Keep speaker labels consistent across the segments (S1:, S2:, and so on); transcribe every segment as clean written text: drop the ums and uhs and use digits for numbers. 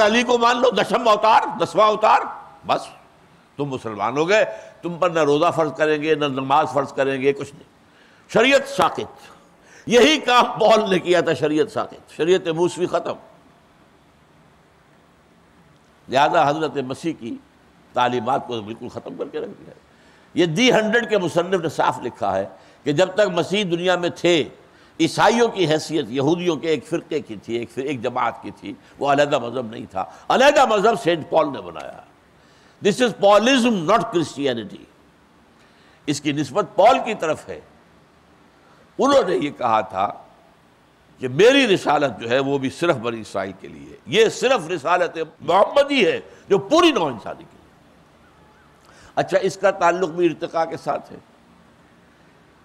S1: علی کو مان لو، 10واں اوتار، 10واں اوتار، بس تم مسلمان ہو گئے. تم پر نہ روزہ فرض کریں گے، نہ نماز فرض کریں گے، کچھ نہیں. شریعت ساقط. یہی کام پال نے کیا تھا، شریعت ساقط، شریعت موسوی ختم. لہذا حضرت مسیح کی تعلیمات کو بالکل ختم کر کے رکھ دیا. یہ دی 100 کے مصنف نے صاف لکھا ہے کہ جب تک مسیح دنیا میں تھے، عیسائیوں کی حیثیت یہودیوں کے ایک فرقے کی تھی، ایک جماعت کی تھی، وہ علیحدہ مذہب نہیں تھا. علیحدہ مذہب سینٹ پال نے بنایا. دس از پالزم ناٹ کرسچینٹی. اس کی نسبت پال کی طرف ہے. انہوں نے یہ کہا تھا کہ میری رسالت جو ہے وہ بھی صرف بنی اسرائیل کے لیے. یہ صرف رسالت محمدی ہے جو پوری نوع انسانی کے لیے. اچھا، اس کا تعلق بھی ارتقاء کے ساتھ ہے.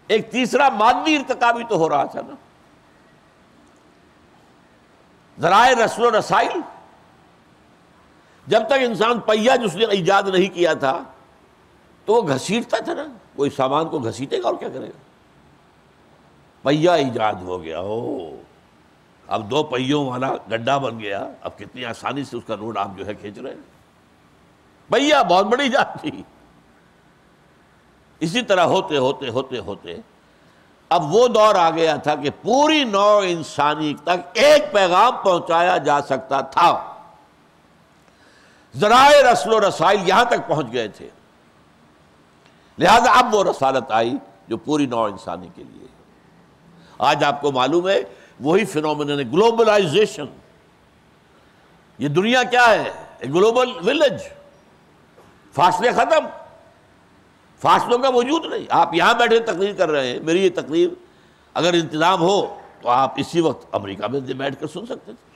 S1: ایک تیسرا مادی ارتقاء بھی تو ہو رہا تھا نا. ذرائع رسل و رسائل. جب تک انسان پہیا جس نے ایجاد نہیں کیا تھا تو وہ گھسیٹتا تھا نا. کوئی سامان کو گھسیٹے گا اور کیا کرے گا؟ پہیا ایجاد ہو گیا، اب 2 پہیوں والا گڈھا بن گیا. اب کتنی آسانی سے اس کا روڈ آپ جو ہے کھینچ رہے ہیں. پہیا بہت بڑی ایجاد تھی. اسی طرح ہوتے ہوتے ہوتے ہوتے اب وہ دور آ گیا تھا کہ پوری نوع انسانی تک ایک پیغام پہنچایا جا سکتا تھا. ذرائع رسل و رسائل یہاں تک پہنچ گئے تھے. لہذا اب وہ رسالت آئی جو پوری نوع انسانی کے لیے. آج آپ کو معلوم ہے وہی فینومینن ہے، گلوبلائزیشن. یہ دنیا کیا ہے؟ ایک گلوبل ولیج. فاصلے ختم، فاصلوں کا وجود نہیں. آپ یہاں بیٹھے تقریر کر رہے ہیں، میری یہ تقریر اگر انتظام ہو تو آپ اسی وقت امریکہ میں بیٹھ کر سن سکتے تھے.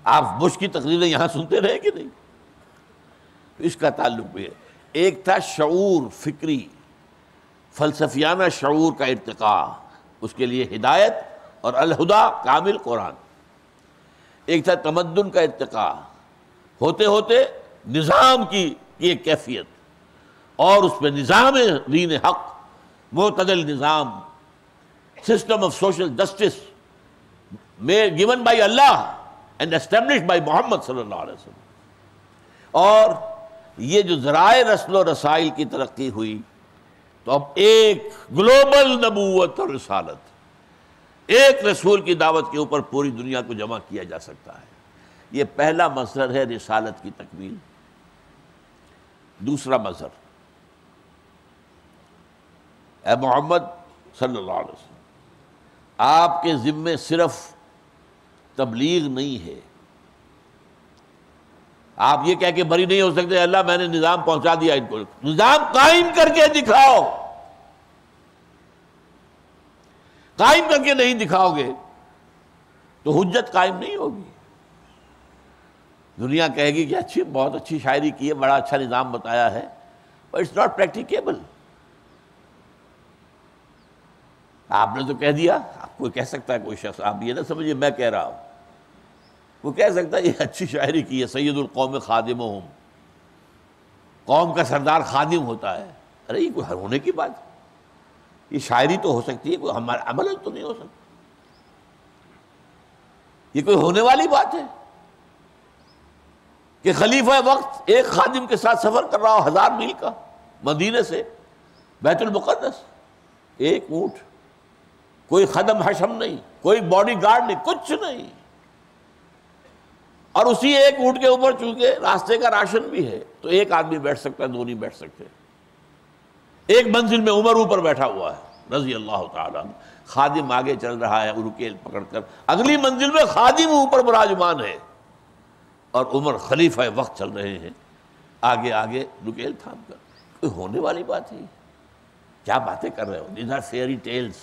S1: آپ بش کی تقریریں یہاں سنتے رہے کہ نہیں؟ اس کا تعلق بھی ہے. ایک تھا شعور فکری، فلسفیانہ شعور کا ارتقاء، اس کے لیے ہدایت اور الہدا کامل قرآن. ایک تھا تمدن کا ارتقاء، ہوتے ہوتے نظام کی ایک کیفیت، اور اس پہ نظام دین حق، معتدل نظام، system of social justice given by Allah and established by محمد صلی اللہ علیہ وسلم. اور یہ جو ذرائع رسل و رسائل کی ترقی ہوئی تو اب ایک گلوبل نبوت اور رسالت، ایک رسول کی دعوت کے اوپر پوری دنیا کو جمع کیا جا سکتا ہے. یہ پہلا مظہر ہے رسالت کی تکمیل. دوسرا مظہر، اے محمد صلی اللہ علیہ وسلم، آپ کے ذمے صرف تبلیغ نہیں ہے. آپ یہ کہہ کے بری نہیں ہو سکتے اللہ میں نے نظام پہنچا دیا ان کو. نظام قائم کر کے دکھاؤ. قائم کر کے نہیں دکھاؤ گے تو حجت قائم نہیں ہوگی. دنیا کہے گی کہ اچھی، بہت اچھی شاعری کی ہے، بڑا اچھا نظام بتایا ہے، but it's not practicable. آپ نے تو کہہ دیا. آپ کوئی کہہ سکتا ہے، کوئی شخص، آپ یہ نہ سمجھیے میں کہہ رہا ہوں، وہ کہہ سکتا ہے یہ اچھی شاعری کی ہے، سید القوم خادمہم، قوم کا سردار خادم ہوتا ہے. ارے یہ کوئی ہونے کی بات ہے؟ یہ شاعری تو ہو سکتی ہے، کوئی ہمارا عمل تو نہیں ہو سکتا. یہ کوئی ہونے والی بات ہے کہ خلیفہ وقت ایک خادم کے ساتھ سفر کر رہا ہو 1000 میل کا، مدینے سے بیت المقدس، ایک اونٹ، کوئی خدم حشم نہیں، کوئی باڈی گارڈ نہیں، کچھ نہیں. اور اسی ایک اونٹ کے اوپر چونکہ راستے کا راشن بھی ہے تو ایک آدمی بیٹھ سکتا ہے، دو نہیں بیٹھ سکتے. ایک منزل میں عمر اوپر بیٹھا ہوا ہے رضی اللہ تعالیٰ، خادم آگے چل رہا ہے رکیل پکڑ کر، اگلی منزل میں خادم اوپر براجمان ہے اور عمر خلیفہ وقت چل رہے ہیں آگے آگے رکیل تھام کر. کوئی ہونے والی بات ہے؟ کیا باتیں کر رہے ہو؟ These are fairy tales.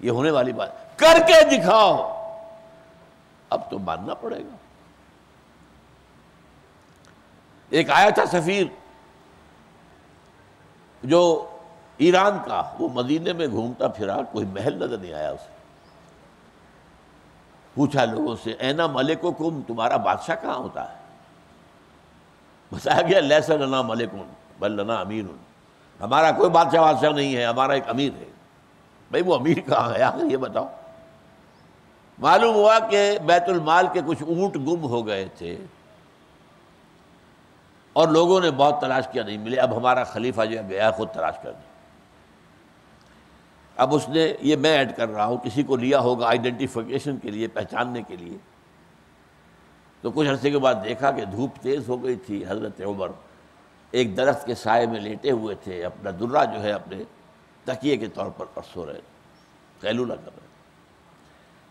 S1: یہ ہونے والی بات کر کے دکھاؤ. اب تو ماننا پڑے گا. ایک آیا تھا سفیر جو ایران کا، وہ مدینے میں گھومتا پھرا، کوئی محل نظر نہیں آیا اسے. پوچھا لوگوں سے اینا ملککم، تمہارا بادشاہ کہاں ہوتا ہے؟ بتایا گیا لیس لنا ملک بل لنا امیر، ہمارا کوئی بادشاہ نہیں ہے، ہمارا ایک امیر ہے. بھائی وہ امیر کہاں ہے آخر یہ بتاؤ. معلوم ہوا کہ بیت المال کے کچھ اونٹ گم ہو گئے تھے اور لوگوں نے بہت تلاش کیا، نہیں ملے۔ اب ہمارا خلیفہ جو ہے گیا خود تلاش کرنے۔ اب اس نے، یہ میں ایڈ کر رہا ہوں، کسی کو لیا ہوگا آئیڈینٹیفیکیشن کے لیے، پہچاننے کے لیے، تو کچھ عرصے کے بعد دیکھا کہ دھوپ تیز ہو گئی تھی، حضرت عمر ایک درخت کے سائے میں لیٹے ہوئے تھے، اپنا درہ جو ہے اپنے تکیے کے طور پر سو رہے تھے، قیلولہ کر رہے تھے۔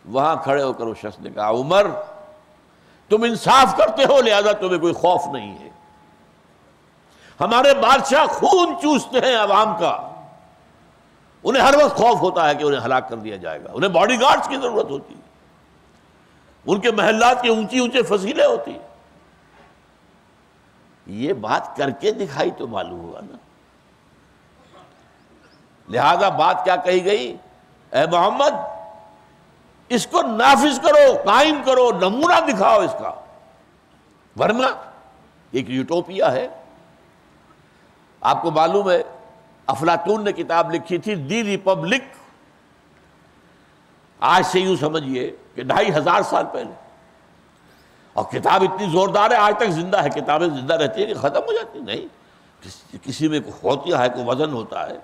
S1: وہاں کھڑے ہو کر اس شخص نے کہا، عمر تم انصاف کرتے ہو لہذا تمہیں کوئی خوف نہیں ہے، ہمارے بادشاہ خون چوستے ہیں عوام کا، انہیں ہر وقت خوف ہوتا ہے کہ انہیں ہلاک کر دیا جائے گا، انہیں باڈی گارڈز کی ضرورت ہوتی ہے، ان کے محلات کے اونچی اونچے فضیلے ہوتی ہیں۔ یہ بات کر کے دکھائی تو معلوم ہوا نا۔ لہذا بات کیا کہی گئی، اے محمد اس کو نافذ کرو، قائم کرو، نمونہ دکھاؤ اس کا، ورنہ ایک یوٹوپیا ہے۔ آپ کو معلوم ہے افلاطون نے کتاب لکھی تھی دی ریپبلک، آج سے یوں سمجھیے کہ 2500 سال پہلے، اور کتاب اتنی زوردار ہے آج تک زندہ ہے۔ کتابیں زندہ رہتی ہیں کہ ختم ہو جاتی؟ نہیں، کسی میں ہوتی ہے، کوئی وزن ہوتا ہے،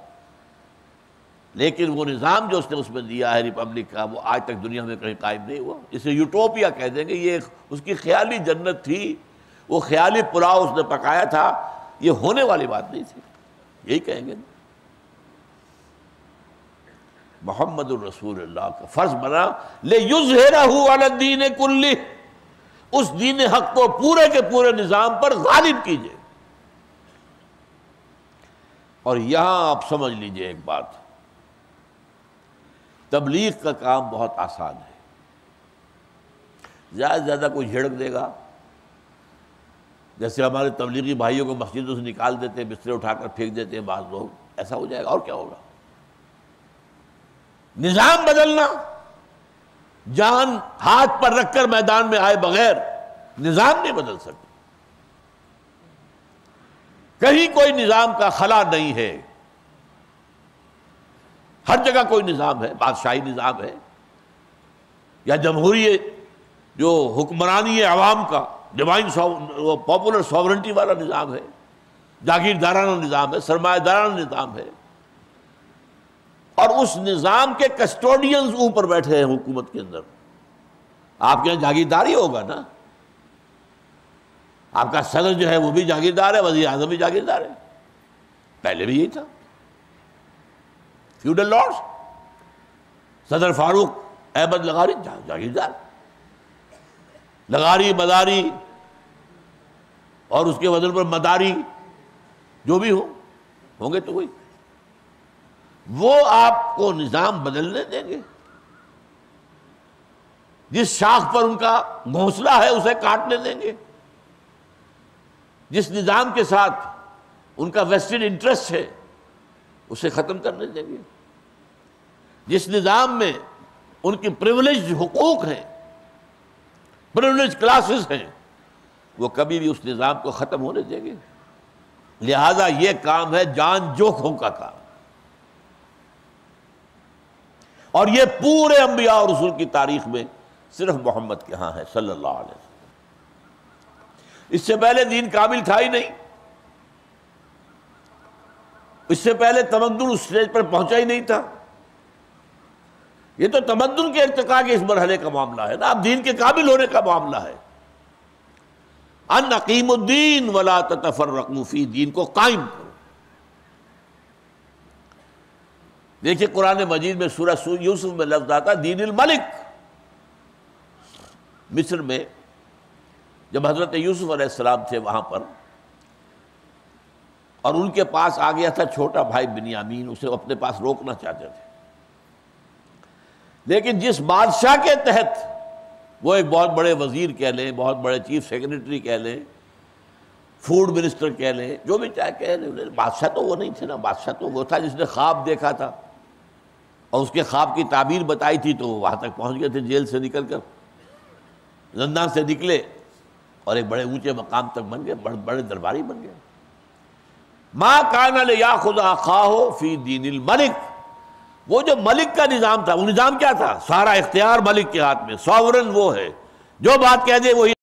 S1: لیکن وہ نظام جو اس نے اس میں دیا ہے ریپبلک کا، وہ آج تک دنیا میں کہیں قائم نہیں ہوا۔ اسے یوٹوپیا کہہ دیں گے، یہ اس کی خیالی جنت تھی، وہ خیالی پلاؤ اس نے پکایا تھا، یہ ہونے والی بات نہیں تھی، یہی کہیں گے۔ محمد الرسول اللہ کا فرض بنا لِیُظْہِرَهُ عَلَى الدِّینِ كُلِّهِ، اس دین حق کو پورے کے پورے نظام پر غالب کیجئے۔ اور یہاں آپ سمجھ لیجئے ایک بات، تبلیغ کا کام بہت آسان ہے، زیادہ سے زیادہ کوئی جھڑک دے گا، جیسے ہمارے تبلیغی بھائیوں کو مسجدوں سے نکال دیتے ہیں، بسترے اٹھا کر پھینک دیتے ہیں بعض لوگ، ایسا ہو جائے گا، اور کیا ہوگا؟ نظام بدلنا، جان ہاتھ پر رکھ کر میدان میں آئے بغیر نظام نہیں بدل سکتے۔ کہیں کوئی نظام کا خلا نہیں ہے، ہر جگہ کوئی نظام ہے، بادشاہی نظام ہے یا جمہوری جو حکمرانی ہے عوام کا، ڈیوائن پاپولر ساورنٹی والا نظام ہے، جاگیردارانہ نظام ہے، سرمایہ دارانہ نظام ہے، اور اس نظام کے کسٹوڈینز اوپر بیٹھے ہیں حکومت کے اندر۔ آپ کے یہاں جاگیرداری ہوگا نا، آپ کا صدر جو ہے وہ بھی جاگیردار ہے، وزیر اعظم بھی جاگیردار ہے، پہلے بھی یہی تھا، فیوڈل لارڈز۔ صدر فاروق احمد لغاری جاگیردار، لغاری، مداری اور اس کے وزن پر مداری جو بھی ہوں گے تو وہی، وہ آپ کو نظام بدلنے دیں گے؟ جس شاخ پر ان کا گھونسلہ ہے اسے کاٹنے دیں گے؟ جس نظام کے ساتھ ان کا ویسٹڈ انٹرسٹ ہے اسے ختم کرنے دیں گے؟ جس نظام میں ان کی پریولیج حقوق ہیں، پریولیج کلاسز ہیں، وہ کبھی بھی اس نظام کو ختم ہونے دیں گے؟ لہذا یہ کام ہے جان جوکھوں کا کام، اور یہ پورے انبیاء اور رسول کی تاریخ میں صرف محمد کے ہاں ہے صلی اللہ علیہ وسلم۔ اس سے پہلے دین کامل تھا ہی نہیں، اس سے پہلے تمدن اس سٹیج پر پہنچا ہی نہیں تھا۔ یہ تو تمدن کے ارتقاء کے اس مرحلے کا معاملہ ہے نا، اب دین کے کامل ہونے کا معاملہ ہے۔ ان اقیموا الدین ولا تتفرقوا فی، دین کو قائم کرو۔ دیکھیے قرآن مجید میں سورہ یوسف میں لفظ آتا دین الملک۔ مصر میں جب حضرت یوسف علیہ السلام تھے وہاں پر، اور ان کے پاس آ گیا تھا چھوٹا بھائی بنیامین، اسے اپنے پاس روکنا چاہتے تھے، لیکن جس بادشاہ کے تحت، وہ ایک بہت بڑے وزیر کہہ لیں، بہت بڑے چیف سیکرٹری کہہ لیں، فوڈ منسٹر کہہ لیں، جو بھی چاہے کہہ لیں، بادشاہ تو وہ نہیں تھے نا، بادشاہ تو وہ تھا جس نے خواب دیکھا تھا اور اس کے خواب کی تعبیر بتائی تھی، تو وہ وہاں تک پہنچ گئے تھے، جیل سے نکل کر زندان سے نکلے اور ایک بڑے اونچے مقام تک بن گئے، بڑے درباری بن گئے۔ ما کان لیاخذ اخاہ فی دین الملک وہ جو ملک کا نظام تھا، وہ نظام کیا تھا؟ سارا اختیار ملک کے ہاتھ میں، ساورن وہ ہے، جو بات کہہ دے وہی